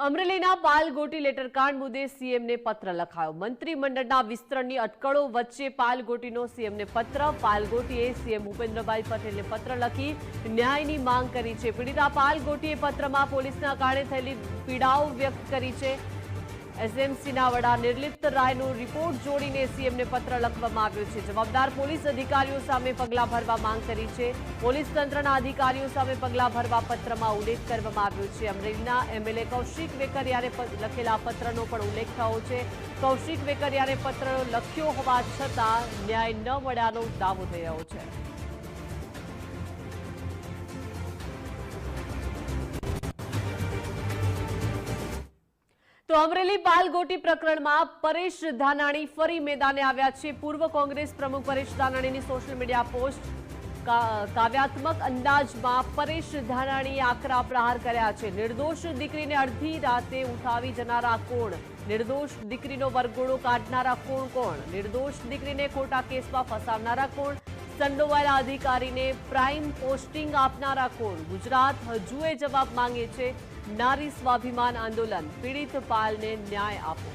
અમરેલીના પાલ ગોટી લેટરકાંડ મુદ્દે સીએમને પત્ર લખાયો। મંત્રીમંડળના વિસ્તરણની અટકળો વચ્ચે પાલ ગોટીનો સીએમને પત્ર। પાલ ગોટીએ સીએમ ભૂપેન્દ્રભાઈ પટેલને પત્ર લખી ન્યાયની માંગ કરી છે। પીડિતા પાલ ગોટીએ પત્રમાં પોલીસના કારણે થયેલી પીડાઓ વ્યક્ત કરી છે। એસએમસીના વડા નિર્લિપ્ત રાયનો રિપોર્ટ જોડીને સીએમને પત્ર લખવામાં આવ્યો છે। જવાબદાર પોલીસ અધિકારીઓ સામે પગલાં ભરવા માંગ કરી છે। પોલીસ તંત્રના અધિકારીઓ સામે પગલાં ભરવા પત્રમાં ઉલ્લેખ કરવામાં આવ્યો છે। અમરેલીના એમએલએ કૌશિક વેકરિયાએ લખેલા પત્રનો પણ ઉલ્લેખ થયો છે। કૌશિક વેકરિયાએ પત્ર લખ્યો હોવા છતાં ન્યાય ન મળ્યાનો દાવો થઈ રહ્યો છે। તો અમરેલી પાલ ગોટી પ્રકરણમાં પરેશ ધાનાણી ફરી મેદાને આવ્યા છે। પૂર્વ કોંગ્રેસ પ્રમુખ પરેશ ધાનાણીની સોશિયલ મીડિયા પોસ્ટ કાવ્યાત્મક અંદાજમાં પરેશ ધાનાણીએ આકરા પ્રહાર કર્યા છે। નિર્દોષ દીકરીને અડધી રાતે ઉઠાવી જનારા કોણ? નિર્દોષ દીકરીનો વરઘોડો કાઢનારા કોણ? નિર્દોષ દીકરીને ખોટા કેસમાં ફસાવનારા કોણ? સંડોવાયેલા અધિકારીને પ્રાઇમ પોસ્ટિંગ આપનારા કોણ? ગુજરાત હજુએ જવાબ માંગે છે। નારી સ્વાભિમાન આંદોલન, પીડિત પાલને ન્યાય આપો।